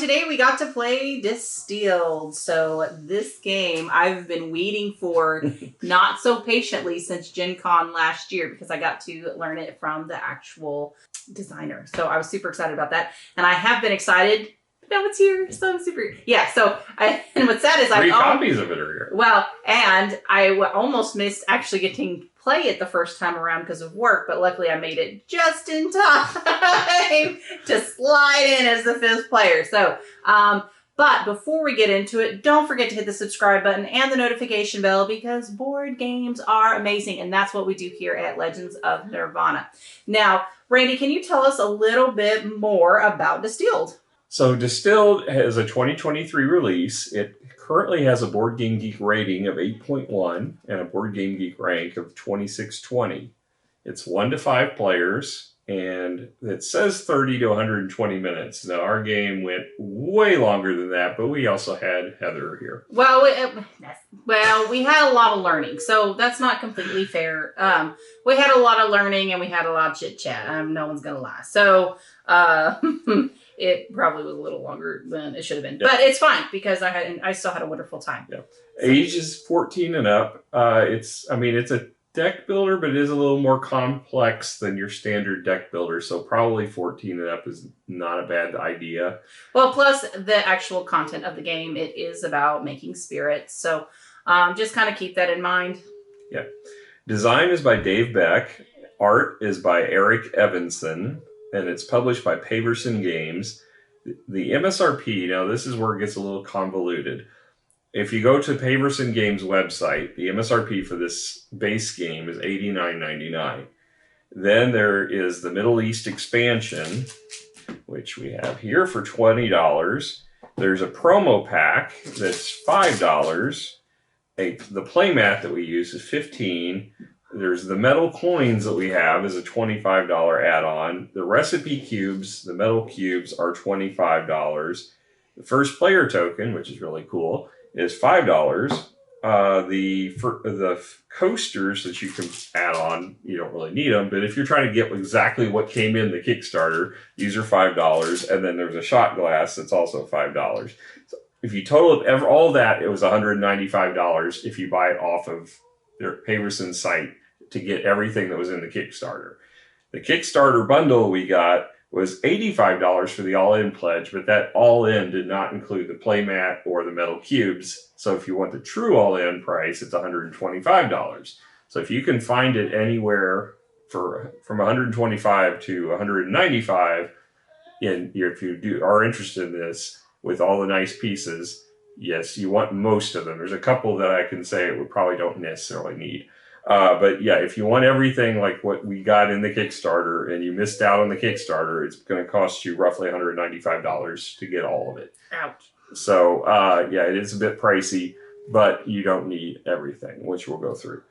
today we got to play Distilled. So this game I've been waiting for not so patiently since Gen Con last year because I got to learn it from the actual designer. So I was super excited about that. And I have been excited. Now it's here, so I'm super... Yeah, so and what's sad is three copies of it are here. Well, and I almost missed actually getting to play it the first time around because of work, but luckily I made it just in time to slide in as the 5th player. So, but before we get into it, don't forget to hit the subscribe button and the notification bell because board games are amazing, and that's what we do here at Legends of Nirvana. Now, Randy, can you tell us a little bit more about Distilled? So Distilled has a 2023 release. It currently has a Board Game Geek rating of 8.1 and a Board Game Geek rank of 2620. It's 1 to 5 players, and it says 30 to 120 minutes. Now, our game went way longer than that, but we also had Heather here. Well, we had a lot of learning, so that's not completely fair. We had a lot of learning, and we had a lot of chit-chat. No one's going to lie. So... it probably was a little longer than it should have been, but it's fine because I still had a wonderful time. Yeah. Age is 14 and up. It's a deck builder, but it is a little more complex than your standard deck builder. So probably 14 and up is not a bad idea. Well, plus the actual content of the game, it is about making spirits. So just kind of keep that in mind. Yeah. Design is by Dave Beck. Art is by Eric Evanson. And it's published by Paverson Games. The MSRP, now this is where it gets a little convoluted. If you go to Paverson Games' website, the MSRP for this base game is $89.99. Then there is the Middle East expansion, which we have here for $20. There's a promo pack that's $5. The playmat that we use is $15. There's the metal coins that we have is a $25 add-on. The recipe cubes, the metal cubes, are $25. The first player token, which is really cool, is $5. The coasters that you can add on, you don't really need them, but if you're trying to get exactly what came in the Kickstarter, these are $5. And then there's a shot glass that's also $5. So if you total up all that, it was $195 if you buy it off of their Paverson site to get everything that was in the Kickstarter. The Kickstarter bundle we got was $85 for the all-in pledge, but that all-in did not include the playmat or the metal cubes. So if you want the true all-in price, it's $125. So if you can find it anywhere from $125 to $195, and if you are interested in this with all the nice pieces, yes, you want most of them. There's a couple that I can say we probably don't necessarily need. But yeah, if you want everything like what we got in the Kickstarter and you missed out on the Kickstarter, it's going to cost you roughly $195 to get all of it. Ouch. So yeah, it is a bit pricey, but you don't need everything, which we'll go through.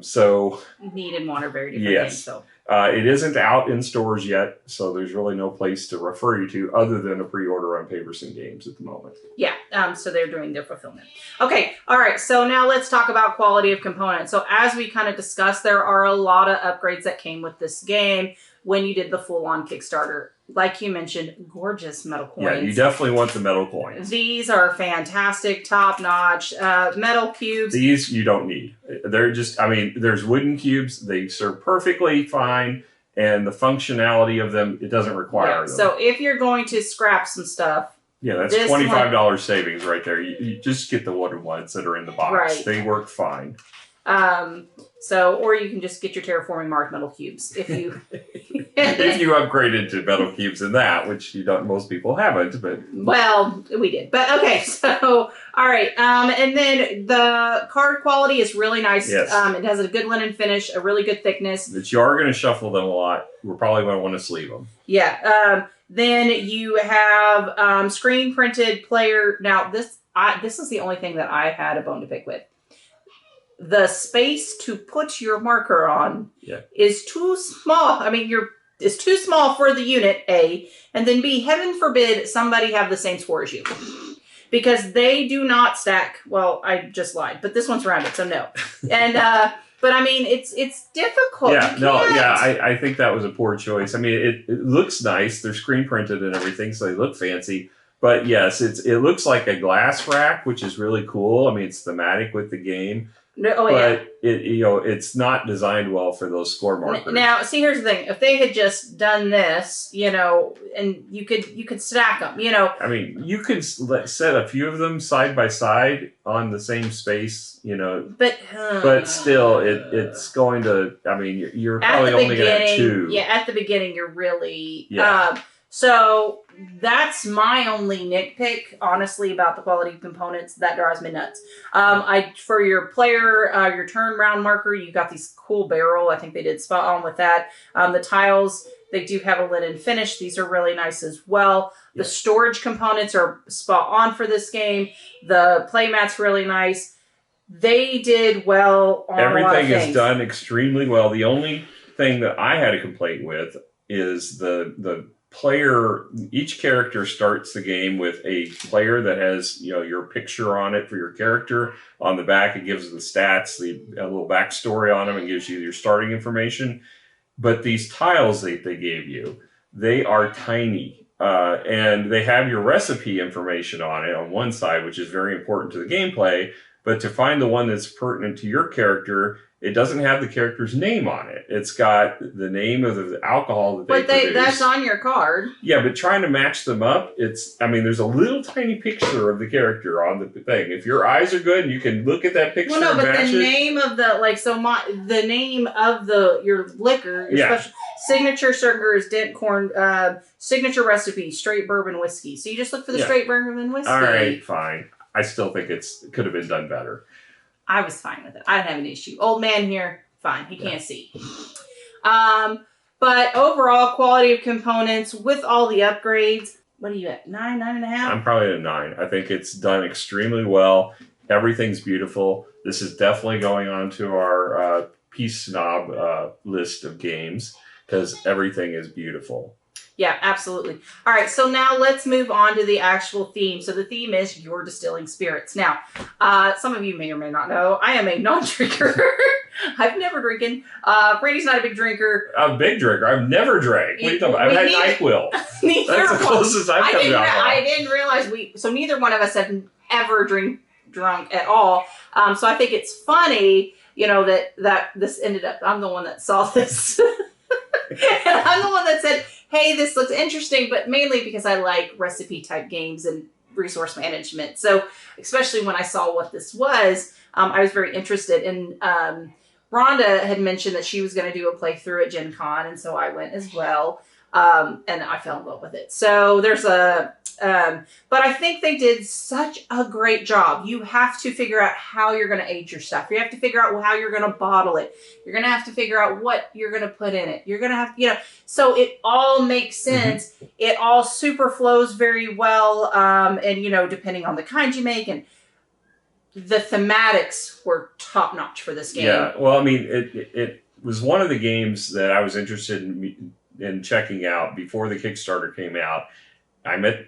So need and want are very different things. So. It isn't out in stores yet, so there's really no place to refer you to other than a pre-order on Paverson Games at the moment. Yeah, so they're doing their fulfillment. Okay, all right, so now let's talk about quality of components. So as we kind of discussed, there are a lot of upgrades that came with this game when you did the full-on Kickstarter. Like you mentioned, gorgeous metal coins. Yeah, you definitely want the metal coins. These are fantastic, top-notch metal cubes. These you don't need. They're just, there's wooden cubes. They serve perfectly fine, and the functionality of them, it doesn't require them. So if you're going to scrap some stuff, yeah, that's $25 savings right there. You just get the wooden ones that are in the box. Right. They work fine. Or you can just get your terraforming Mars metal cubes if you if you upgraded to metal cubes in that, which most people haven't, but well, we did. But okay, so all right, and then the card quality is really nice. Yes. It has a good linen finish, a really good thickness. But you are going to shuffle them a lot. We're probably going to want to sleeve them. Yeah. Then you have screen printed player. Now this is the only thing that I had a bone to pick with. The space to put your marker on is too small. It's too small for the unit, A, and then B, heaven forbid somebody have the same score as you. Because they do not stack. Well, I just lied, but this one's rounded, so no. And but it's difficult. Yeah, I think that was a poor choice. It looks nice. They're screen printed and everything, so they look fancy. But yes, it looks like a glass rack, which is really cool. I mean, it's thematic with the game. No, oh but yeah. it's not designed well for those score markers. Now, see, here's the thing: if they had just done this, and you could stack them, I mean, you could set a few of them side by side on the same space, but still, it's going to. I mean, you're probably only going to have two. Yeah, at the beginning, you're really Yeah. So that's my only nitpick, honestly, about the quality of components. That drives me nuts. For your player, your turn round marker, you got these cool barrel. I think they did spot on with that. The tiles, they do have a linen finish. These are really nice as well. The storage components are spot on for this game. The playmat's really nice. They did well on everything a lot of things. Is done extremely well. The only thing that I had a complaint with is the player. Each character starts the game with a player that has your picture on it for your character. On the back, it gives the stats, a little backstory on them, and gives you your starting information. But these tiles that they gave you, they are tiny, and they have your recipe information on it on one side, which is very important to the gameplay. But to find the one that's pertinent to your character, it doesn't have the character's name on it. It's got the name of the alcohol that they produce. That's on your card. Yeah, but trying to match them up, there's a little tiny picture of the character on the thing. If your eyes are good, you can look at that picture and match it. Well, no, but the name of the name of your liquor, your special signature sugar is dent corn, signature recipe, straight bourbon whiskey. So you just look for the straight bourbon whiskey. All right, fine. I still think it could have been done better. I was fine with it. I didn't have an issue. Old man here, fine. He can't see. But overall, quality of components with all the upgrades. What are you at? 9.5? I'm probably at a 9. I think it's done extremely well. Everything's beautiful. This is definitely going on to our Peace Snob list of games because everything is beautiful. Yeah, absolutely. All right, so now let's move on to the actual theme. So the theme is your distilling spirits. Now, some of you may or may not know, I am a non-drinker. I've never drinking. Brady's not a big drinker. I'm a big drinker. I've never drank. What are you talking about? I've had NyQuil. That's the closest I've come to alcohol. I didn't realize so neither one of us have ever drunk at all. So I think it's funny, that this ended up, I'm the one that saw this. And I'm the one that said, hey, this looks interesting, but mainly because I like recipe type games and resource management. So especially when I saw what this was, I was very interested. And Rhonda had mentioned that she was going to do a playthrough at Gen Con, and so I went as well. And I fell in love with it. So there's but I think they did such a great job. You have to figure out how you're going to age your stuff. You have to figure out how you're going to bottle it. You're going to have to figure out what you're going to put in it. You're going to have, so it all makes sense. Mm-hmm. It all super flows very well. And, depending on the kind you make, and the thematics were top notch for this game. Yeah. Well, I mean, it was one of the games that I was interested in checking out before the Kickstarter came out. I met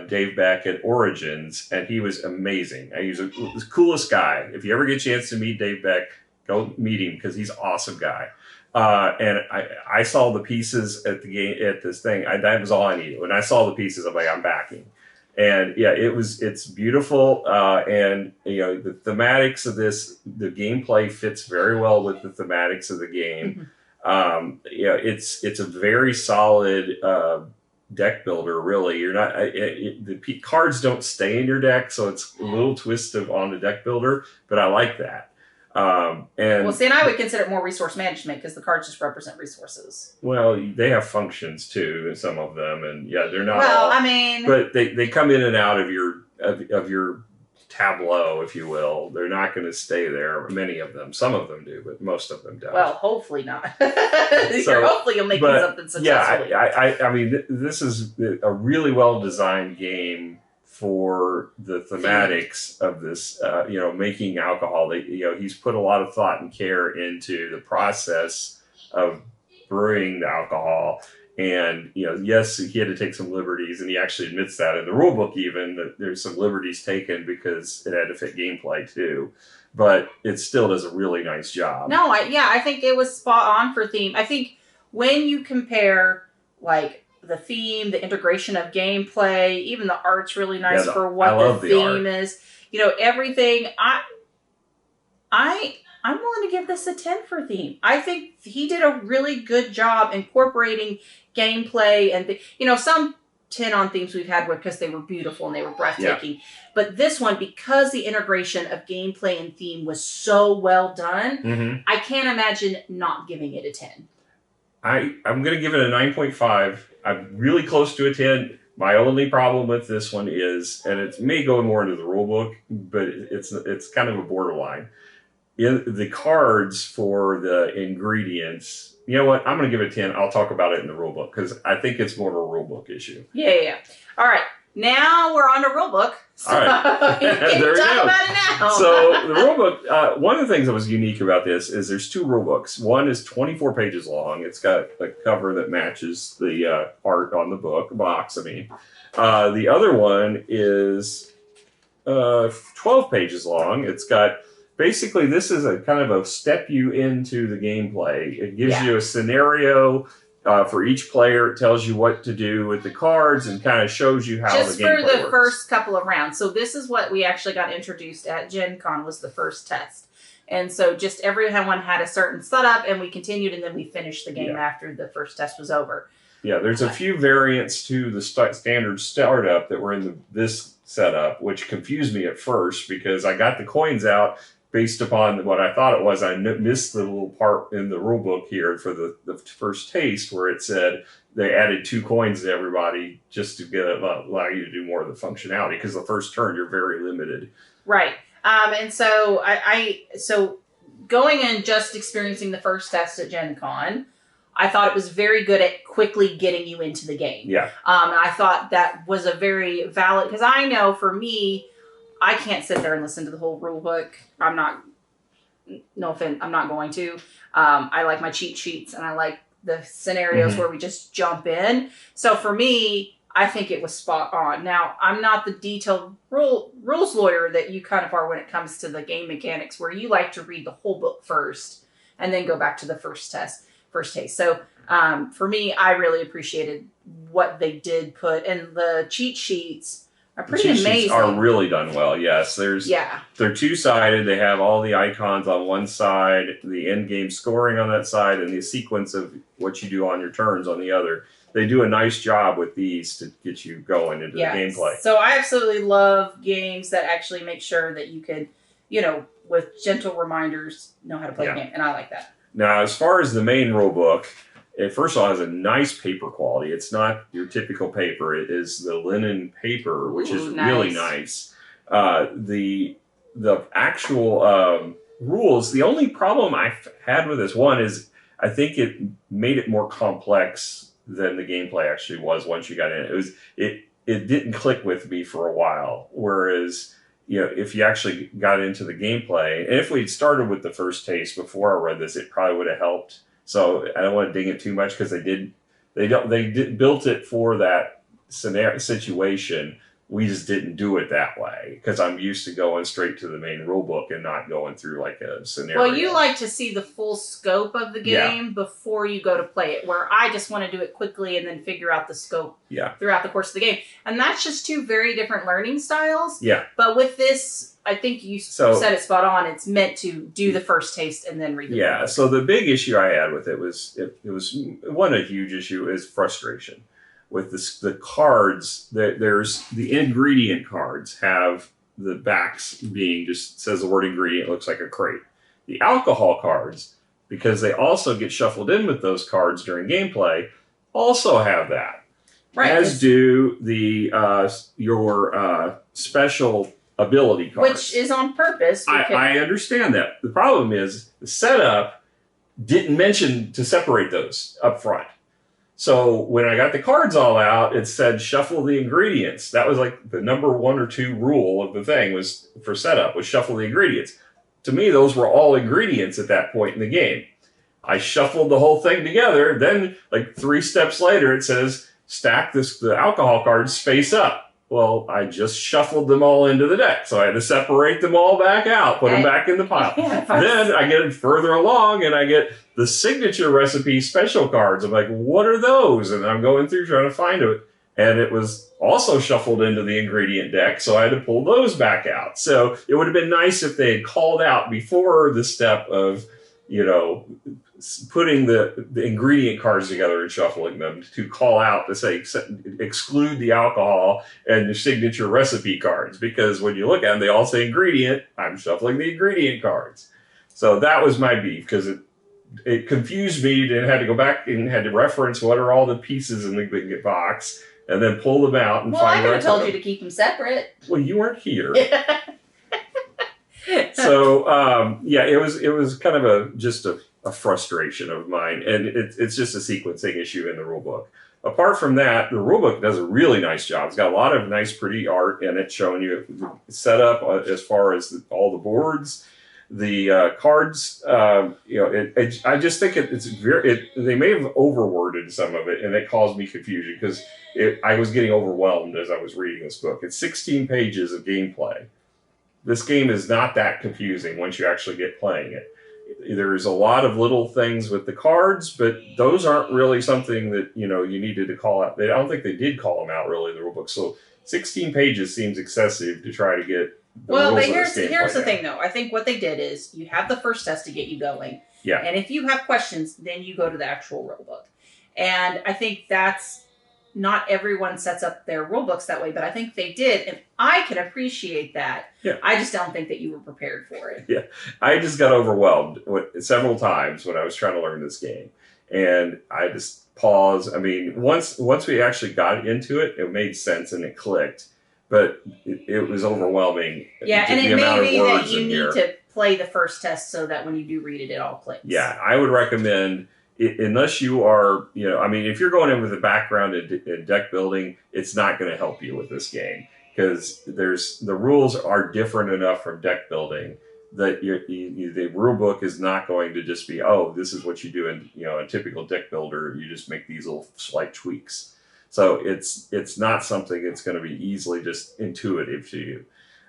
Dave Beck at Origins, and he was amazing. He's the coolest guy. If you ever get a chance to meet Dave Beck, go meet him because he's an awesome guy. And I saw the pieces at the game at this thing. That was all I needed. When I saw the pieces, I'm like, I'm backing. And yeah, it's beautiful. And the thematics of this, the gameplay fits very well with the thematics of the game. Mm-hmm. It's a very solid deck builder. Really, you're not the cards don't stay in your deck, so it's a little twist on the deck builder. But I like that. And I would consider it more resource management because the cards just represent resources. Well, they have functions too, some of them, and yeah, they're not. Well, all, but they come in and out of your tableau, if you will. They're not going to stay there. Many of them, some of them do, but most of them don't. Well, hopefully not. Hopefully you'll make something successful. Yeah, I mean, this is a really well designed game for the thematics of this, making alcohol. He's put a lot of thought and care into the process of brewing the alcohol. And, yes, he had to take some liberties, and he actually admits that in the rulebook even, that there's some liberties taken because it had to fit gameplay too. But it still does a really nice job. No, I think it was spot on for theme. I think when you compare, like, the theme, the integration of gameplay, even the art's really nice for I what love the the theme art. is. You know, everything. I'm willing to give this a 10 for theme. I think he did a really good job incorporating gameplay and some 10 on themes we've had were because they were beautiful and they were breathtaking. Yeah. But this one, because the integration of gameplay and theme was so well done, I can't imagine not giving it a 10. I'm going to give it a 9.5. I'm really close to a 10. My only problem with this one is, and it may go more into the rule book, but it's kind of a borderline. The cards for the ingredients, you know what? I'm going to give it a 10. I'll talk about it in the rule book because I think it's more of a rule book issue. Yeah. All right. Now we're on the rule book. So all right. there we go. About it now. So the rule book, one of the things that was unique about this is there's two rule books. One is 24 pages long. It's got a cover that matches the art on the box. The other one is 12 pages long. It's got basically, this is a kind of a step you into the gameplay. It gives you a scenario for each player. It tells you what to do with the cards and kind of shows you how the gameplay works. Just for the first couple of rounds. So this is what we actually got introduced at Gen Con was the first test. And so just everyone had a certain setup and we continued and then we finished the game after the first test was over. Yeah, there's a few variants to the standard startup that were in this setup, which confused me at first because I got the coins out based upon what I thought it was. I missed the little part in the rule book here for the first taste where it said they added 2 coins to everybody just to allow you to do more of the functionality because the first turn you're very limited. Right. And so so going and just experiencing the first test at Gen Con, I thought it was very good at quickly getting you into the game. Yeah. And I thought that was a very valid, because I know for me, I can't sit there and listen to the whole rule book. I'm not going to. I like my cheat sheets and I like the scenarios where we just jump in. So for me, I think it was spot on. Now, I'm not the detailed rules lawyer that you kind of are when it comes to the game mechanics, where you like to read the whole book first and then go back to the first taste. So for me, I really appreciated what they did put, and the cheat sheets are pretty amazing. Sheets are really done well. Yes, they're 2-sided. They have all the icons on one side, the end game scoring on that side, and the sequence of what you do on your turns on the other. They do a nice job with these to get you going into the gameplay. So I absolutely love games that actually make sure that you could, with gentle reminders, know how to play the game, and I like that. Now, as far as the main rule book, it first of all has a nice paper quality. It's not your typical paper. It is the linen paper, which is really nice. The actual rules, the only problem I've had with this one is I think it made it more complex than the gameplay actually was once you got in. It didn't click with me for a while, whereas if you actually got into the gameplay, and if we'd started with the first taste before I read this, it probably would have helped. So I don't want to ding it too much because they built it for that situation. We just didn't do it that way because I'm used to going straight to the main rule book and not going through like a scenario. Well, you like to see the full scope of the game before you go to play it, where I just want to do it quickly and then figure out the scope throughout the course of the game. And that's just 2 very different learning styles. Yeah. But with this, I think you said it spot on. It's meant to do the first taste and then read the book. So the big issue I had with it was a huge issue is frustration. With the cards, there's the ingredient cards have the backs being just says the word ingredient, looks like a crate. The alcohol cards, because they also get shuffled in with those cards during gameplay, also have that. Right. As do the your special ability cards. Which is on purpose. I understand that. The problem is the setup didn't mention to separate those up front. So when I got the cards all out, it said shuffle the ingredients. That was like the number 1 or 2 rule of the thing was for setup was shuffle the ingredients. To me, those were all ingredients at that point in the game. I shuffled the whole thing together. Then like 3 steps later, it says stack the alcohol cards face up. Well, I just shuffled them all into the deck, so I had to separate them all back out, put them back in the pile. Then I get further along, and I get the signature recipe special cards. I'm like, what are those? And I'm going through trying to find it, and it was also shuffled into the ingredient deck, so I had to pull those back out. So it would have been nice if they had called out before the step of, putting the ingredient cards together and shuffling them, to call out to say exclude the alcohol and the signature recipe cards, because when you look at them they all say ingredient. I'm shuffling the ingredient cards. So that was my beef, because it confused me, and had to go back and had to reference what are all the pieces in the big box and then pull them out and find. Well, I could have told you to keep them separate. Well, you weren't here. So it was kind of just a frustration of mine, and it's just a sequencing issue in the rulebook. Apart from that, the rulebook does a really nice job. It's got a lot of nice, pretty art in it, showing you set up as far as all the boards, the cards. I just think they may have overworded some of it, and it caused me confusion, because I was getting overwhelmed as I was reading this book. It's 16 pages of gameplay. This game is not that confusing once you actually get playing it. There's a lot of little things with the cards, but those aren't really something that you needed to call out. I don't think they did call them out really in the rulebook. So 16 pages seems excessive to try to get the rules but here's the thing though. I think what they did is you have the first test to get you going. Yeah. And if you have questions, then you go to the actual rulebook. And I think that's not everyone sets up their rule books that way, but I think they did, and I can appreciate that. Yeah. I just don't think that you were prepared for it. Yeah, I just got overwhelmed several times when I was trying to learn this game, and I just paused. I mean, once we actually got into it, it made sense and it clicked, but it was overwhelming. Yeah, and it may be that you need to play the first test so that when you do read it, it all clicks. Yeah, I would recommend. Unless you are, if you're going in with a background in deck building, it's not going to help you with this game, because the rules are different enough from deck building that the rule book is not going to just be, oh, this is what you do in a typical deck builder. You just make these little slight tweaks. So it's not something that's going to be easily just intuitive to you.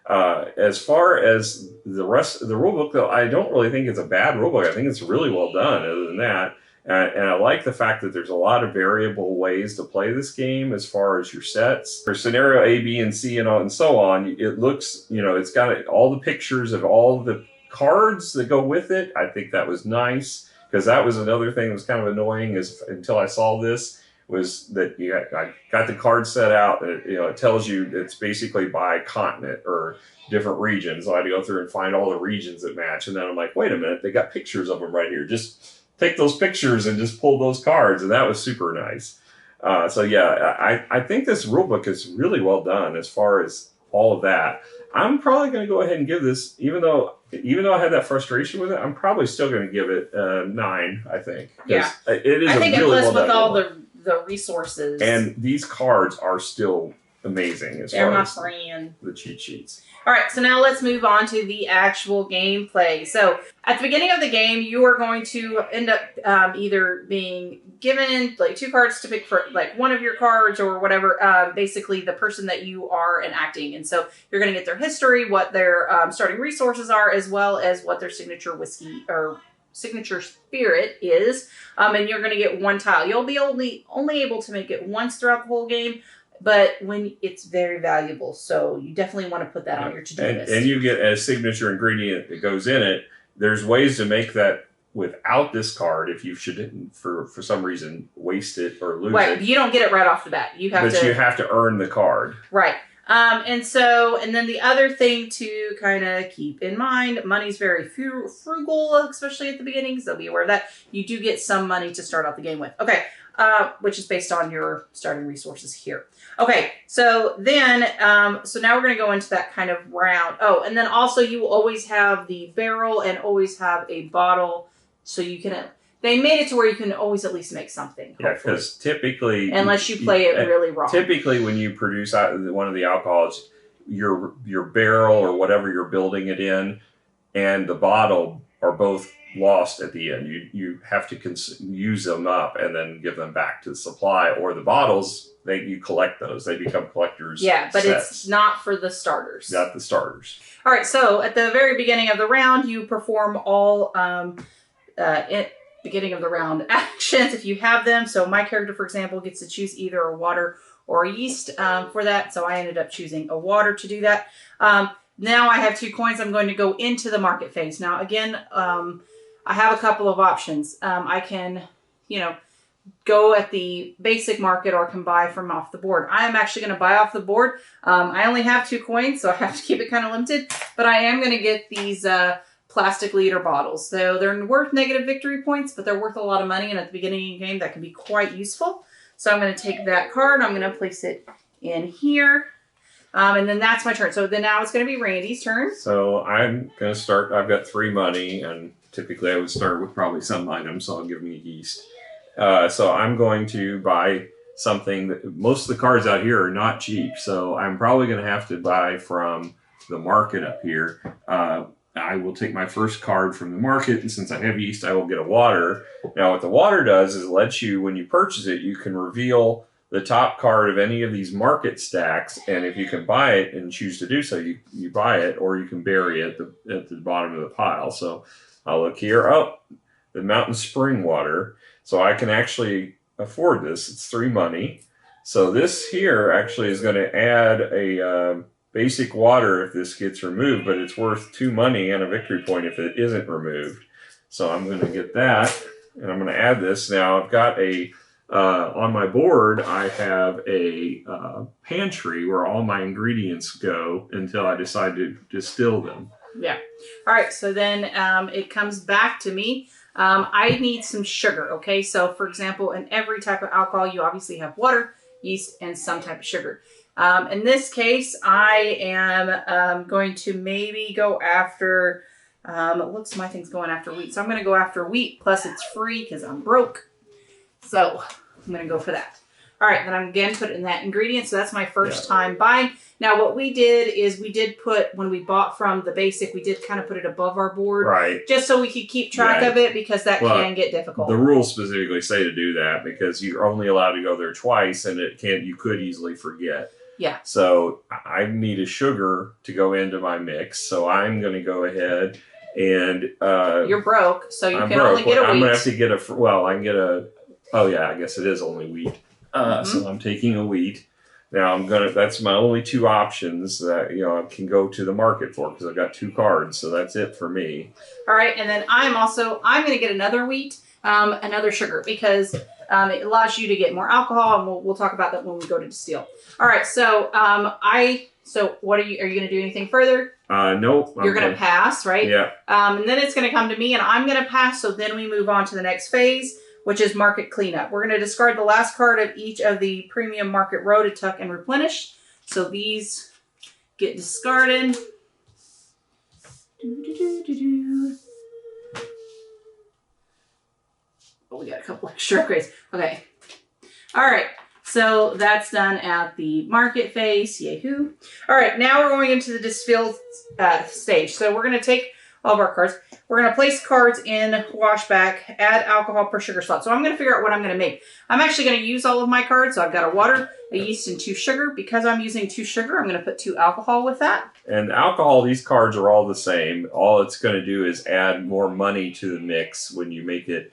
As far as the rest of the rule book, though, I don't really think it's a bad rule book. I think it's really well done. Other than that. And I like the fact that there's a lot of variable ways to play this game as far as your sets. For scenario A, B, and C, and so on, it looks, it's got all the pictures of all the cards that go with it. I think that was nice, because that was another thing that was kind of annoying until I saw this, was that I got the card set out. It tells you it's basically by continent or different regions. So I had to go through and find all the regions that match. And then I'm like, wait a minute, they got pictures of them right here. Just take those pictures and just pull those cards, and that was super nice. I think this rulebook is really well done as far as all of that. I'm probably going to go ahead and give this, even though I had that frustration with it, I'm probably still going to give it 9. I think. Yeah, it is. I think really plus with all the resources, and these cards are still amazing as far as the cheat sheets. All right, so now let's move on to the actual gameplay. So at the beginning of the game, you are going to end up either being given like 2 cards to pick for like one of your cards or whatever, basically the person that you are enacting. And so you're going to get their history, what their starting resources are, as well as what their signature whiskey or signature spirit is. And you're going to get 1 tile. You'll be only able to make it once throughout the whole game, but when it's very valuable, so you definitely want to put that on your to-do list. And you get a signature ingredient that goes in it. There's ways to make that without this card if you should, for some reason, waste it or lose it. Right, you don't get it right off the bat. You have to earn the card. Right. And then the other thing to kind of keep in mind, money's very frugal, especially at the beginning, so be aware of that. You do get some money to start out the game with. Okay. Which is based on your starting resources here. Okay, so then, so now we're going to go into that kind of round. Oh, and then also you will always have the barrel and always have a bottle, so you can, they made it to where you can always at least make something. Yeah, because typically... Unless you play it really wrong. Typically when you produce one of the alcohols, your barrel or whatever you're building it in and the bottle are both lost at the end. You have to use them up and then give them back to the supply, or the bottles, you collect those. They become collectors. Yeah, but sets. it's not for the starters. Not the starters. All right, so at the very beginning of the round, you perform all beginning of the round actions if you have them. So my character, for example, gets to choose either a water or a yeast for that. So I ended up choosing a water to do that. Now I have 2 coins. I'm going to go into the market phase. Now, again, I have a couple of options. I can, go at the basic market, or I can buy from off the board. I am actually going to buy off the board. I only have 2 coins, so I have to keep it kind of limited. But I am going to get these plastic liter bottles. So they're worth negative victory points, but they're worth a lot of money. And at the beginning of the game, that can be quite useful. So I'm going to take that card. I'm going to place it in here. And then that's my turn. So then now it's going to be Randy's turn. So I'm going to start. I've got 3 money, and typically I would start with probably some items, so I'll give me a yeast. So I'm going to buy something that most of the cards out here are not cheap. So I'm probably going to have to buy from the market up here. I will take my first card from the market, and since I have yeast, I will get a water. Now, what the water does is it lets you, when you purchase it, you can reveal the top card of any of these market stacks, and if you can buy it and choose to do so, you buy it, or you can bury it at the bottom of the pile. So I'll look here. Oh, the Mountain Spring water. So I can actually afford this. It's 3 money. So this here actually is going to add a basic water if this gets removed, but it's worth 2 money and a victory point if it isn't removed. So I'm going to get that, and I'm going to add this. Now I've got on my board, I have a pantry where all my ingredients go until I decide to distill them. Yeah. All right. So then it comes back to me. I need some sugar. Okay. So for example, in every type of alcohol, you obviously have water, yeast, and some type of sugar. In this case, I am going to maybe go after, it looks my thing's going after wheat. So I'm going to go after wheat, plus it's free because I'm broke. So I'm going to go for that. All right, then I'm again put in that ingredient. So that's my first time buying. Now what we did is we did put, when we bought from the basic, we did kind of put it above our board. Right. Just so we could keep track of it, because that can get difficult. The rules specifically say to do that because you're only allowed to go there twice, and you could easily forget. Yeah. So I need a sugar to go into my mix. So I'm going to go ahead and... you're broke, so you can only get a wheat. I'm going to have to get I can get a... Oh yeah, I guess it is only wheat. So I'm taking a wheat. Now that's my only 2 options that I can go to the market for, because I've got 2 cards. So that's it for me. All right, and then I'm going to get another wheat, another sugar, because it allows you to get more alcohol, and we'll talk about that when we go to distill. All right, so so what are you going to do anything further? Nope. You're going to pass, right? Yeah. And then it's going to come to me, and I'm going to pass. So then we move on to the next phase, which is market cleanup. We're going to discard the last card of each of the premium market row to tuck and replenish. So these get discarded. Oh, we got a couple extra grades. Okay. All right. So that's done at the market phase. Yahoo. All right. Now we're going into the distilled stage. So we're going to take all of our cards. We're going to place cards in washback, add alcohol per sugar slot. So I'm going to figure out what I'm going to make. I'm actually going to use all of my cards. So I've got a water, a yeast, and 2 sugar. Because I'm using 2 sugar, I'm going to put 2 alcohol with that. And alcohol, these cards are all the same. All it's going to do is add more money to the mix when you make it.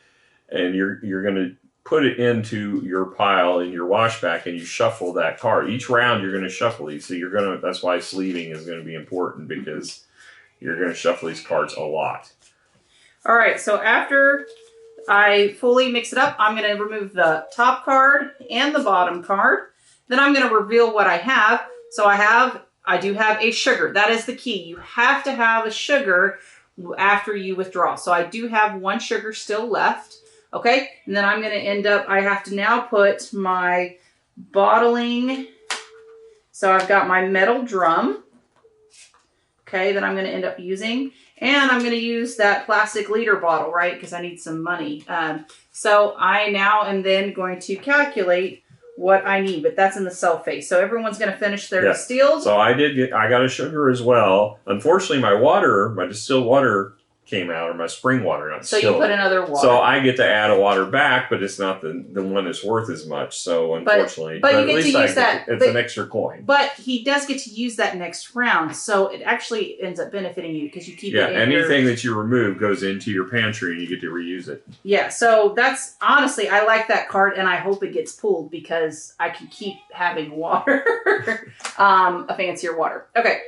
And you're going to put it into your pile in your washback, and you shuffle that card. Each round you're going to shuffle these. So that's why sleeving is going to be important, because you're going to shuffle these cards a lot. All right, so after I fully mix it up, I'm going to remove the top card and the bottom card. Then I'm going to reveal what I have. So I do have a sugar. That is the key. You have to have a sugar after you withdraw. So I do have 1 sugar still left. Okay, and then I'm going to end up, I have to now put my bottling. So I've got my metal drum. Okay, that I'm going to end up using. And I'm going to use that plastic liter bottle, right? Because I need some money. So I now am then going to calculate what I need, but that's in the sell phase. So everyone's going to finish their distilled. So I got a sugar as well. Unfortunately, my distilled water came out, or my spring water, not So distilled. you put another water. So I get to add a water back, but it's not the one that's worth as much. So unfortunately, but you at get least to use that. it's an extra coin. But he does get to use that next round, so it actually ends up benefiting you because you keep it in anything that you remove goes into your pantry and you get to reuse it. Yeah, so that's honestly, I like that card, and I hope it gets pulled because I can keep having water, a fancier water. Okay.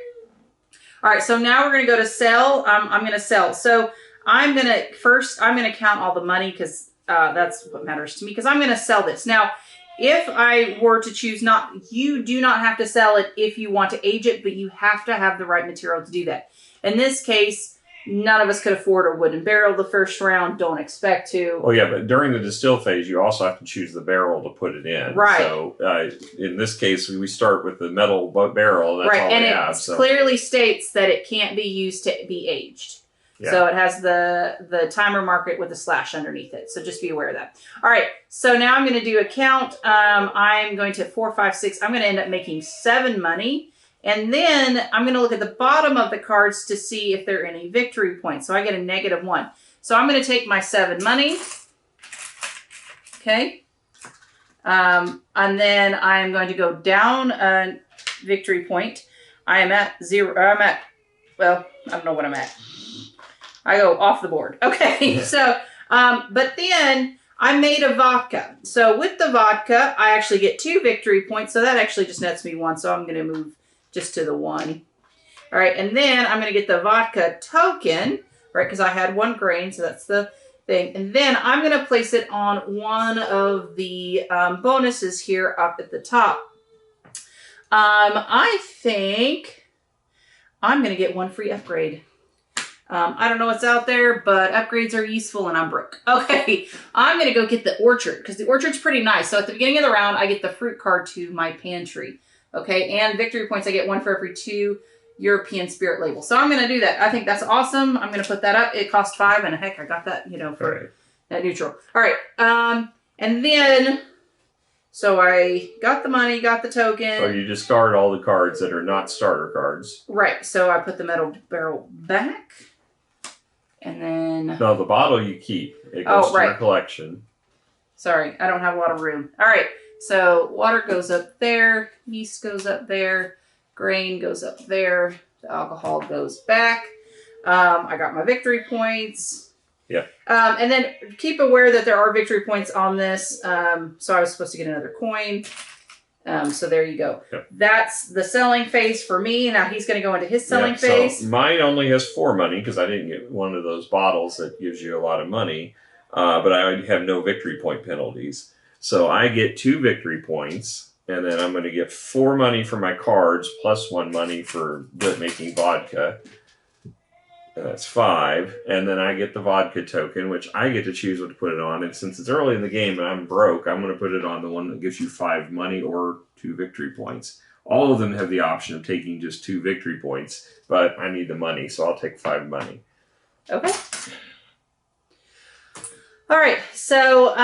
All right, so now we're going to go to sell. I'm going to sell. So I'm going to count all the money because that's what matters to me, because I'm going to sell this. Now, if I were to choose you do not have to sell it if you want to age it, but you have to have the right material to do that. In this case, none of us could afford a wooden barrel the first round. Don't expect to. Oh, yeah, but during the distill phase, you also have to choose the barrel to put it in. Right. So in this case, we start with the metal barrel. That's all we have. And it clearly states that it can't be used to be aged. Yeah. So it has the timer market with a slash underneath it. So just be aware of that. All right. So now I'm going to do a count. I'm going to 4, 5, 6. I'm going to end up making 7 money. And then I'm going to look at the bottom of the cards to see if there are any victory points. So I get a -1. So I'm going to take my 7 money. Okay. And then I'm going to go down a victory point. I am at 0. Well, I don't know what I'm at. I go off the board. Okay. So, but then I made a vodka. So with the vodka, I actually get 2 victory points. So that actually just nets me 1. So I'm going to move just to the 1. All right, and then I'm going to get the vodka token, right, because I had 1 grain, so that's the thing. And then I'm going to place it on one of the bonuses here up at the top. I think I'm going to get 1 free upgrade. I don't know what's out there, but upgrades are useful and I'm broke. Okay, I'm going to go get the orchard because the orchard's pretty nice. So at the beginning of the round, I get the fruit card to my pantry. Okay, and victory points, I get 1 for every 2 European spirit labels. So I'm going to do that. I think that's awesome. I'm going to put that up. It cost 5, and heck, I got that, for that neutral. All right, and then, so I got the money, got the token. So you discard all the cards that are not starter cards. Right, so I put the metal barrel back, and then... No, the bottle you keep. It goes to your collection. Sorry, I don't have a lot of room. All right. So water goes up there, yeast goes up there, grain goes up there, the alcohol goes back. I got my victory points. Yeah. And then keep aware that there are victory points on this. So I was supposed to get another coin. So there you go. Yep. That's the selling phase for me. Now he's going to go into his selling phase. So mine only has 4 money because I didn't get one of those bottles that gives you a lot of money. But I have no victory point penalties. So I get 2 victory points, and then I'm going to get 4 money for my cards, plus 1 money for making vodka. And that's 5. And then I get the vodka token, which I get to choose what to put it on. And since it's early in the game and I'm broke, I'm going to put it on the one that gives you 5 money or 2 victory points. All of them have the option of taking just 2 victory points, but I need the money, so I'll take 5 money. Okay. All right, so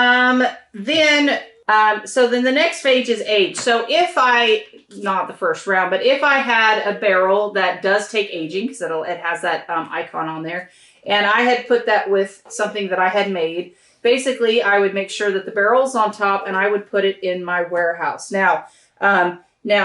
then the next phase is age. So if not the first round, but if I had a barrel that does take aging, because it has that icon on there, and I had put that with something that I had made, basically I would make sure that the barrel's on top and I would put it in my warehouse. Now,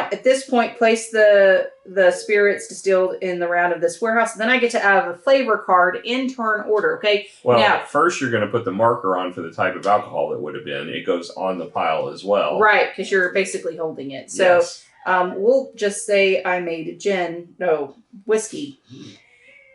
at this point, place the spirits distilled in the round of this warehouse. And then I get to have a flavor card in turn order, okay? Well, now, first you're going to put the marker on for the type of alcohol it would have been. It goes on the pile as well. Right, because you're basically holding it. So yes. We'll just say I made whiskey,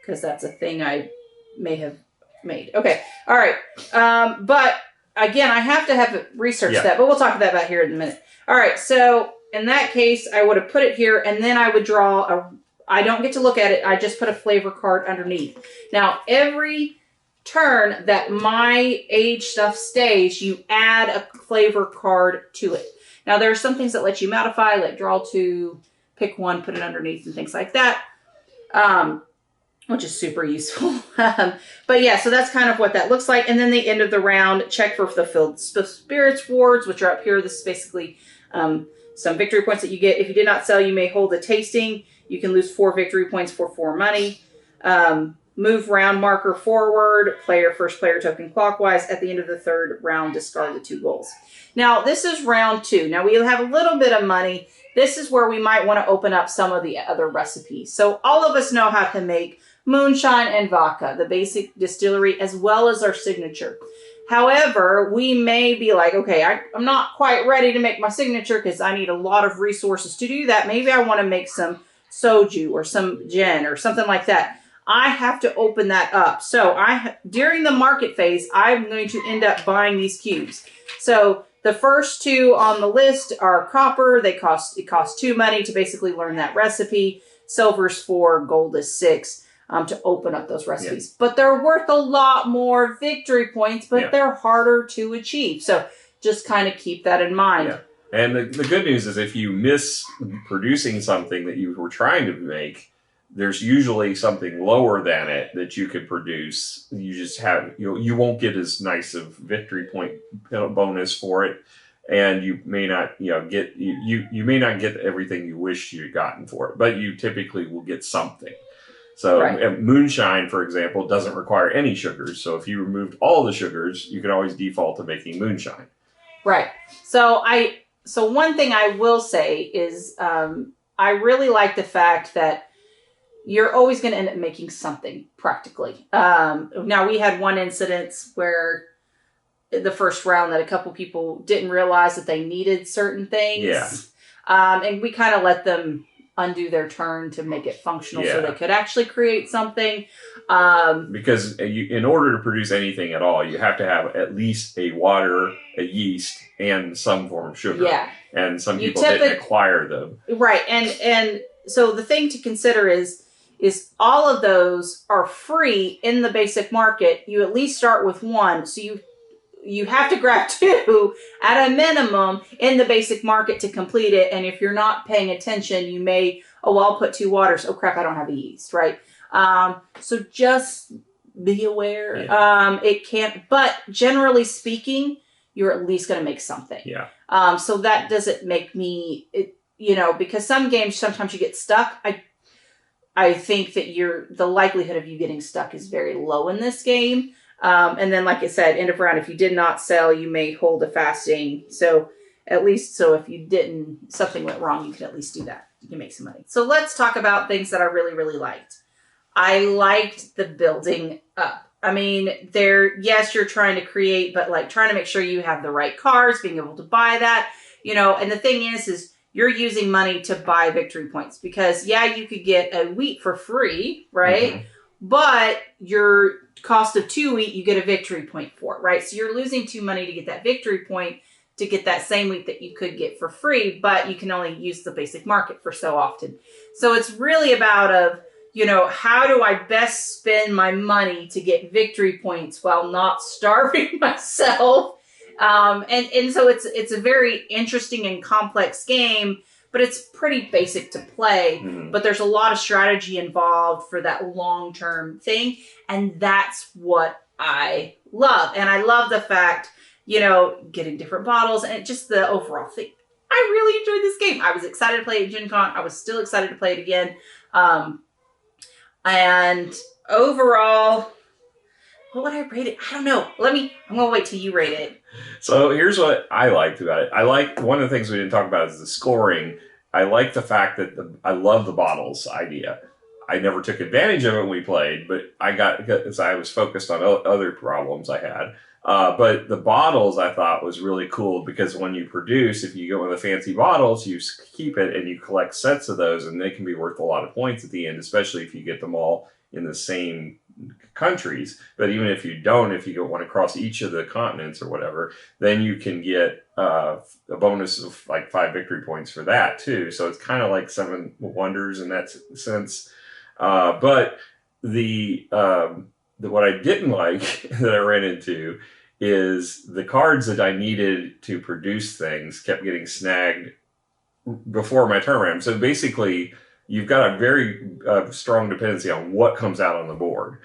because that's a thing I may have made. Okay, all right. But, again, I have to have researched that, but we'll talk about that here in a minute. All right, so... in that case, I would have put it here, and then I would draw I don't get to look at it, I just put a flavor card underneath. Now, every turn that my age stuff stays, you add a flavor card to it. Now, there are some things that let you modify, like draw 2, pick 1, put it underneath, and things like that, which is super useful. But yeah, so that's kind of what that looks like. And then the end of the round, check for the filled spirits wards, which are up here. This is basically... some victory points that you get. If you did not sell, you may hold a tasting. You can lose 4 victory points for 4 money. move round marker forward, first player token clockwise. At the end of the third round, discard the 2 goals. Now, this is round 2. Now, we have a little bit of money. This is where we might want to open up some of the other recipes. So all of us know how to make moonshine and vodka, the basic distillery, as well as our signature. However, we may be like, okay, I'm not quite ready to make my signature because I need a lot of resources to do that. Maybe I want to make some soju or some gin or something like that. I have to open that up. So during the market phase, I'm going to end up buying these cubes. So the first 2 on the list are copper. It costs 2 money to basically learn that recipe. Silver's 4, gold is 6 to open up those recipes. Yeah. But they're worth a lot more victory points, but they're harder to achieve. So just kind of keep that in mind. Yeah. And the good news is if you miss producing something that you were trying to make, there's usually something lower than it that you could produce. You just have, you won't get as nice of victory point bonus for it. And you may not, get, you may not get everything you wish you'd gotten for it, but you typically will get something. So moonshine, for example, doesn't require any sugars. So if you removed all the sugars, you can always default to making moonshine. Right. So one thing I will say is I really like the fact that you're always going to end up making something practically. Now, we had one incident where the first round that a couple people didn't realize that they needed certain things. Yeah. And we kind of let them undo their turn to make it functional so they could actually create something. Because in order to produce anything at all, you have to have at least a water, a yeast, and some form of sugar. Yeah. And some people didn't acquire them. Right. And so the thing to consider is all of those are free in the basic market. You at least start with 1. So you have to grab 2 at a minimum in the basic market to complete it. And if you're not paying attention, you may, I'll put 2 waters. Oh crap, I don't have a yeast, right? So just be aware. Yeah. It can't, but generally speaking, you're at least going to make something. Yeah. So that doesn't make me, because some games, sometimes you get stuck. I think that the likelihood of you getting stuck is very low in this game. And then, like I said, end of round, if you did not sell, you may hold a fasting. So at least, if you didn't, something went wrong, you can at least do that. You can make some money. So let's talk about things that I really, really liked. I liked the building up. I mean, yes, you're trying to create, but like trying to make sure you have the right cards, being able to buy that, and the thing is you're using money to buy victory points because you could get a wheat for free, right? Mm-hmm. But your cost of 2 wheat, you get a victory point for it, right? So you're losing 2 money to get that victory point to get that same wheat that you could get for free, but you can only use the basic market for so often. So it's really about how do I best spend my money to get victory points while not starving myself? And so it's a very interesting and complex game, but it's pretty basic to play. Mm-hmm. But there's a lot of strategy involved for that long-term thing. And that's what I love. And I love the fact, getting different bottles and just the overall thing. I really enjoyed this game. I was excited to play it at Gen Con. I was still excited to play it again. And overall, what would I rate it? I don't know. I'm going to wait till you rate it. So here's what I liked about it. One of the things we didn't talk about is the scoring. I like the fact that I love the bottles idea. I never took advantage of it when we played, but because I was focused on other problems I had. But the bottles I thought was really cool because when you produce, if you go with the fancy bottles, you keep it and you collect sets of those and they can be worth a lot of points at the end, especially if you get them all in the same countries. But even if you don't, if you want to cross each of the continents or whatever, then you can get a bonus of like 5 victory points for that too. So it's kind of like 7 wonders in that sense. But what I didn't like that I ran into is the cards that I needed to produce things kept getting snagged before my turn ran. So basically, you've got a very strong dependency on what comes out on the board.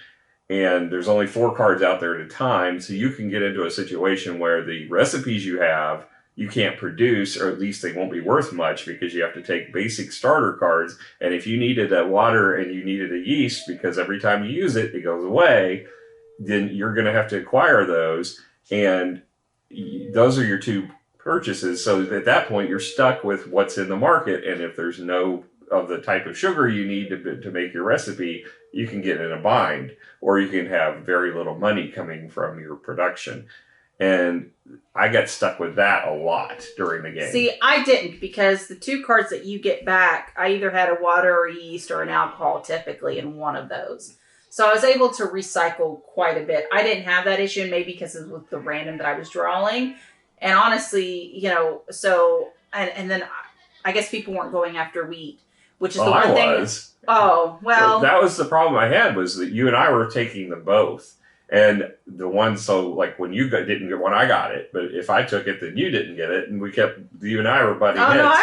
And there's only 4 cards out there at a time, so you can get into a situation where the recipes you have you can't produce, or at least they won't be worth much because you have to take basic starter cards. And if you needed a water and you needed a yeast, because every time you use it, it goes away, then you're going to have to acquire those. And those are your two purchases. So at that point, you're stuck with what's in the market. And if there's no of the type of sugar you need to make your recipe, you can get in a bind, or you can have very little money coming from your production. And I got stuck with that a lot during the game. See, I didn't, because the 2 cards that you get back, I either had a water or yeast or an alcohol typically in one of those. So I was able to recycle quite a bit. I didn't have that issue, maybe because it was the random that I was drawing. And honestly, you know, so, and then I guess people weren't going after wheat, which is the one thing. I was. Oh, well. That was the problem I had, was that you and I were taking them both. And the one, so like when you didn't get one, I got it. But if I took it, then you didn't get it, and we kept, you and I were butting heads. Oh no,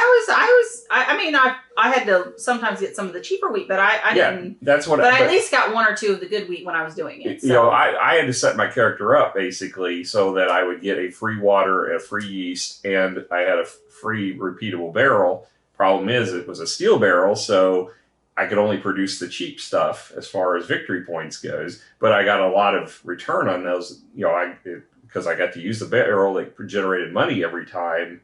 I mean, I had to sometimes get some of the cheaper wheat, but I didn't. That's what. But I at least got 1 or 2 of the good wheat when I was doing it. So. You know, I had to set my character up basically so that I would get a free water, a free yeast, and I had a free repeatable barrel. Problem is, it was a steel barrel, so I could only produce the cheap stuff as far as victory points goes, but I got a lot of return on those, you know, because I got to use the barrel that generated money every time,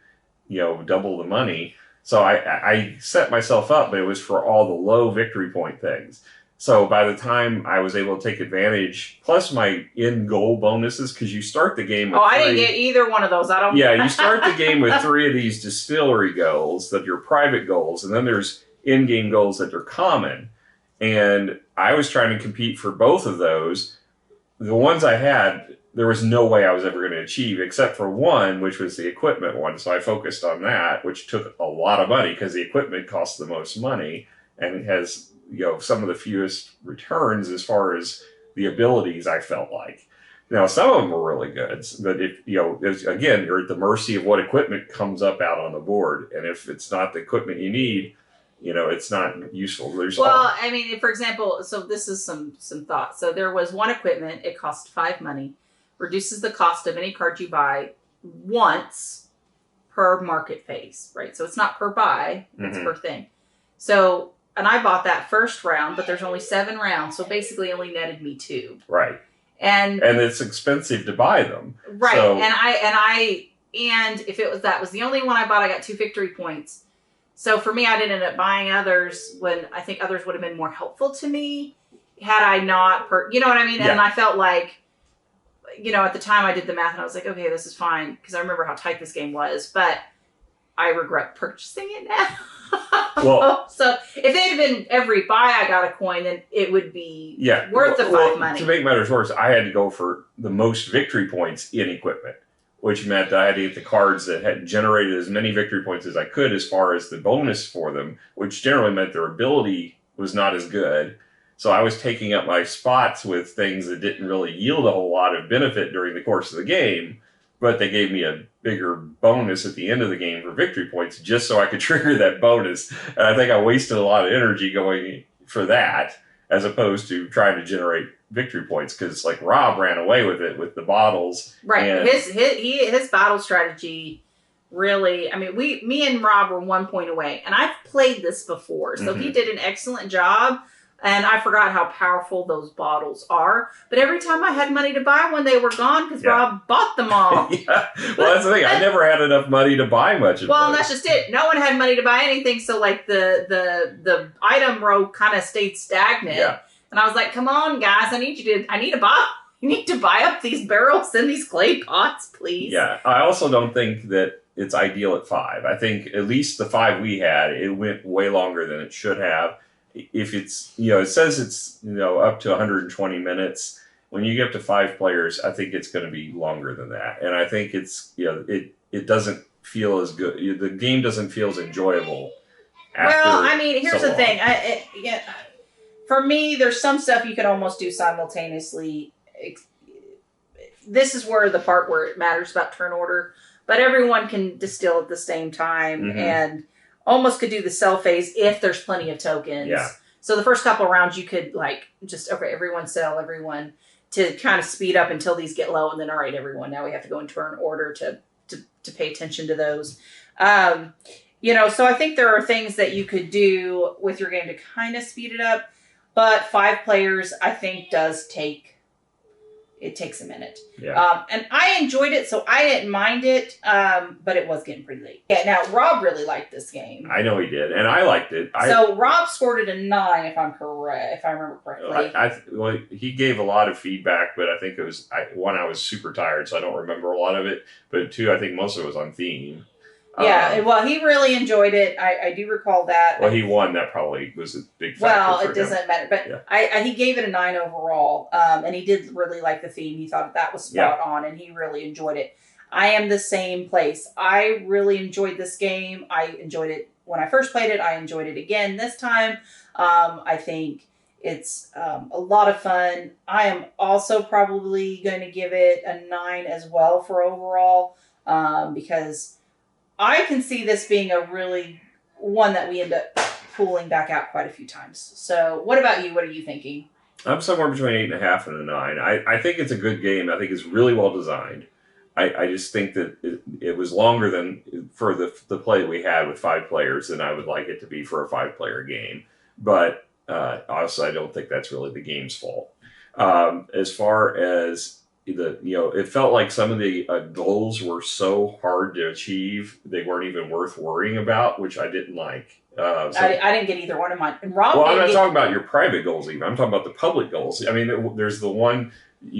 you know, double the money. So I set myself up, but it was for all the low victory point things. So by the time I was able to take advantage, plus my in-goal bonuses, because you start the game with I didn't get either one of those. I don't. Yeah, you start the game with 3 of these distillery goals that are your private goals, and then there's in-game goals that are common. And I was trying to compete for both of those. The ones I had, there was no way I was ever going to achieve, except for one, which was the equipment one. So I focused on that, which took a lot of money because the equipment costs the most money and it has, you know, some of the fewest returns as far as the abilities, I felt like. Now, some of them were really good, but if, you know, again, you're at the mercy of what equipment comes up out on the board. And if it's not the equipment you need, you know, it's not useful. I mean, for example, so this is some thoughts. So there was one equipment. It cost 5 money. Reduces the cost of any card you buy once per market phase, right? So it's not per buy, it's per thing. So, and I bought that first round, but there's only 7 rounds. So basically only netted me 2. Right. And it's expensive to buy them. Right. So, and if that was the only one I bought, I got 2 victory points. So for me, I didn't end up buying others when I think others would have been more helpful to me had I not, you know what I mean? Yeah. And I felt like, you know, at the time I did the math and I was like, okay, this is fine. Because I remember how tight this game was, but I regret purchasing it now. Well, so if they had been every buy I got a coin, then it would be worth the 5 money. To make matters worse, I had to go for the most victory points in equipment, which meant I had to get the cards that had generated as many victory points as I could as far as the bonus for them, which generally meant their ability was not as good. So I was taking up my spots with things that didn't really yield a whole lot of benefit during the course of the game, but they gave me a bigger bonus at the end of the game for victory points just so I could trigger that bonus. And I think I wasted a lot of energy going for that as opposed to trying to generate victory points, because like Rob ran away with it with the bottles. Right. And his battle strategy really, I mean, me and Rob were 1 point away, and I've played this before, so he did an excellent job. And I forgot how powerful those bottles are. But every time I had money to buy one, they were gone because Rob bought them all. Yeah. Well, that's the thing. I never had enough money to buy much of it. Well, and that's just it. No one had money to buy anything, so like the item row kind of stayed stagnant. Yeah. And I was like, come on, guys, I need to buy up these barrels and these clay pots, please. Yeah. I also don't think that it's ideal at 5. I think at least the 5 we had, it went way longer than it should have. If it's, you know, it says it's, you know, up to 120 minutes. When you get up to 5 players, I think it's going to be longer than that. And I think it's, you know, it doesn't feel as good. The game doesn't feel as enjoyable. Well, I mean, here's the thing. For me, there's some stuff you could almost do simultaneously. This is where the part where it matters about turn order. But everyone can distill at the same time and almost could do the sell phase if there's plenty of tokens. Yeah. So the first couple of rounds you could like just, okay, everyone sell, everyone, to kind of speed up until these get low, and then all right, everyone, now we have to go in turn order to to pay attention to those. So I think there are things that you could do with your game to kind of speed it up, but 5 players I think takes a minute. Yeah. And I enjoyed it, so I didn't mind it, but it was getting pretty late. Yeah, now Rob really liked this game. I know he did, and I liked it. So Rob scored it a 9, if I'm correct, if I remember correctly. Well, he gave a lot of feedback, but I think it was, one, I was super tired, so I don't remember a lot of it, but 2, I think most of it was on theme. Yeah, well, he really enjoyed it. I do recall that. Well, he won. That probably was a big factor for it doesn't matter. But yeah. He gave it a 9 overall, and he did really like the theme. He thought that was spot on, and he really enjoyed it. I am the same place. I really enjoyed this game. I enjoyed it when I first played it. I enjoyed it again this time. I think it's a lot of fun. I am also probably going to give it a 9 as well for overall, because I can see this being a really one that we end up pulling back out quite a few times. So what about you? What are you thinking? I'm somewhere between 8.5 and a 9. I think it's a good game. I think it's really well designed. I just think that it was longer than for the play we had with 5 players than I would like it to be for a 5-player game. But also, I don't think that's really the game's fault. As far as it felt like some of the goals were so hard to achieve, they weren't even worth worrying about, which I didn't like. I didn't get either one of mine. And Rob, well, I'm not talking about your private goals even. I'm talking about the public goals. I mean, there's the one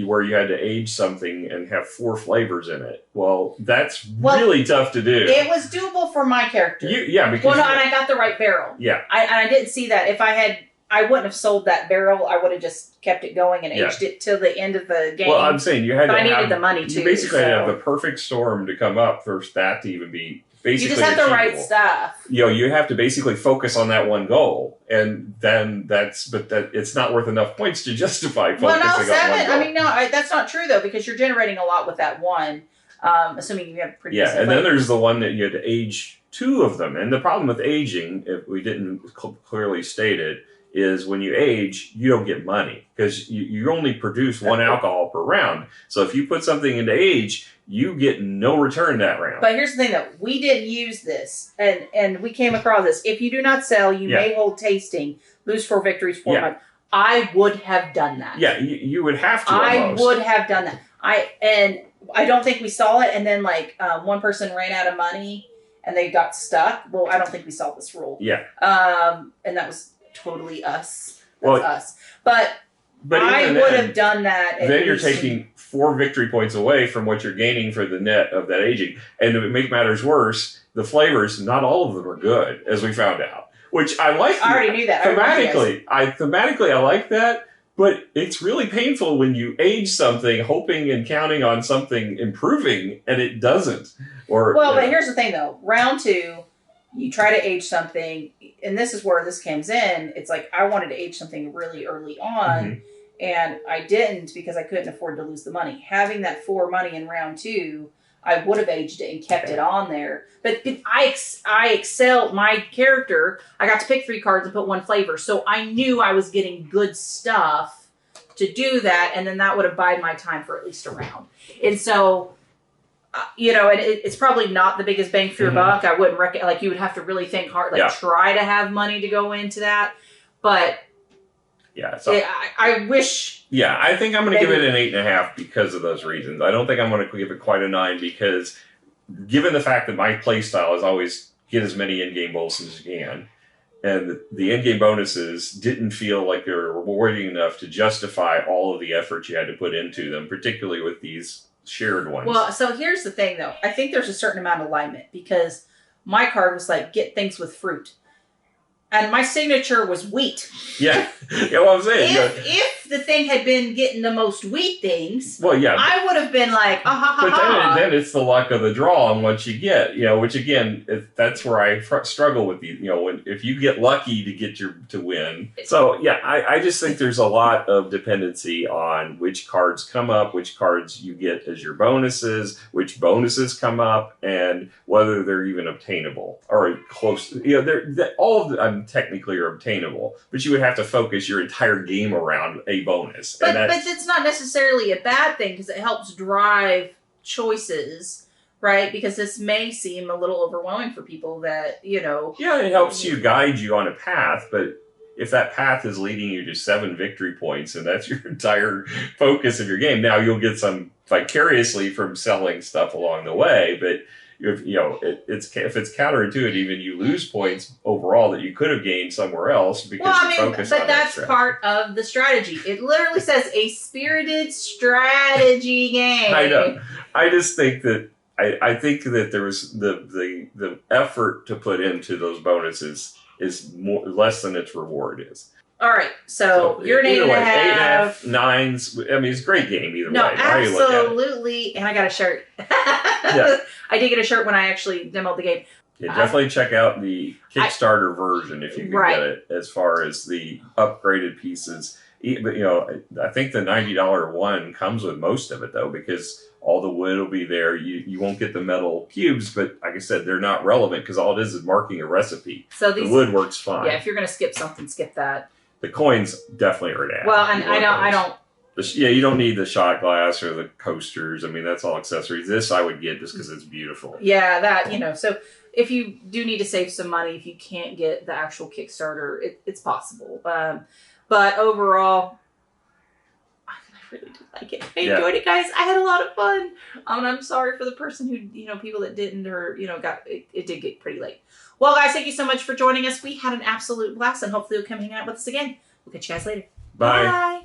where you had to age something and have 4 flavors in it. Well, that's really tough to do. It was doable for my character. Because and I got the right barrel. Yeah. I didn't see that. If I wouldn't have sold that barrel. I would have just kept it going and aged it till the end of the game. Well, I'm saying you had but I needed the money too. You basically had to have the perfect storm to come up for that to even be basically you just have the right stuff. You have to basically focus on that one goal, and then it's not worth enough points to justify focusing on one goal. I mean, no, that's not true though, because you're generating a lot with that one, assuming you have pretty. Yeah, and then there's the one that you had to age 2 of them, and the problem with aging, if we didn't clearly state it, is when you age, you don't get money because you only produce 1 alcohol per round. So if you put something into age, you get no return that round. But here's the thing, though. We didn't use this, and we came across this. If you do not sell, you may hold tasting, lose 4 victories, 4 months. I would have done that. Yeah, you would have to. I would have done that. I don't think we saw it, and then one person ran out of money and they got stuck. Well, I don't think we saw this rule. Yeah. And that was totally us. That's us. But I would have done that. Then you're taking 4 victory points away from what you're gaining for the net of that aging. And to make matters worse, the flavors, not all of them are good, as we found out. Which I like. I already knew that. Thematically, I like that. But it's really painful when you age something, hoping and counting on something improving, and it doesn't. But here's the thing, though. Round 2, you try to age something, and this is where this comes in. It's like I wanted to age something really early on, and I didn't because I couldn't afford to lose the money. Having that 4 money in round 2, I would have aged it and kept it on there. But I excelled my character. I got to pick 3 cards and put 1 flavor, so I knew I was getting good stuff to do that, and then that would have bided my time for at least a round. And so, and it's probably not the biggest bang for your buck. I wouldn't you would have to really think hard, try to have money to go into that. But I wish. Yeah, I think I'm going to give it an 8.5 because of those reasons. I don't think I'm going to give it quite a 9 because, given the fact that my play style is always get as many in-game bonuses as you can, and the in-game bonuses didn't feel like they were rewarding enough to justify all of the effort you had to put into them, particularly with these shared ones. Well, so here's the thing, though. I think there's a certain amount of alignment because my card was get things with fruit. And my signature was wheat. Yeah, what I'm saying. If the thing had been getting the most wheat things, I would have been like, But then it's the luck of the draw on what you get, which again, that's where I struggle with these, if you get lucky to get to win. So I just think there's a lot of dependency on which cards come up, which cards you get as your bonuses, which bonuses come up, and whether they're even obtainable or close. All of them technically are obtainable, but you would have to focus your entire game around a bonus. But it's not necessarily a bad thing because it helps drive choices right? Because this may seem a little overwhelming for people that, Yeah, it helps you guide you on a path, but if that path is leading you to 7 victory points and that's your entire focus of your game, now you'll get some vicariously from selling stuff along the way, but if if it's counterintuitive and you lose points overall that you could have gained somewhere else because you focus on but that's part of the strategy. It literally says a spirited strategy game. I know. I just think that I think that there was the effort to put into those bonuses is less than its reward is. All right, so you're an 8.5. 9s. I mean, it's a great game either way. No, absolutely. And I got a shirt. Yeah. I did get a shirt when I actually demoed the game. Yeah, definitely check out the Kickstarter version if you can get it. As far as the upgraded pieces, but I think the $90 one comes with most of it though, because all the wood will be there. You won't get the metal cubes, but like I said, they're not relevant because all it is marking a recipe. So the wood works fine. Yeah, if you're going to skip something, skip that. The coins definitely are an add. Well, and I don't. You don't need the shot glass or the coasters. I mean, that's all accessories. This I would get just because it's beautiful. Yeah, that, so if you do need to save some money, if you can't get the actual Kickstarter, it's possible. But overall, I really do like it. I enjoyed it, guys. I had a lot of fun. And I'm sorry for the person who, people that didn't or, it did get pretty late. Well, guys, thank you so much for joining us. We had an absolute blast, and hopefully you'll come hang out with us again. We'll catch you guys later. Bye. Bye.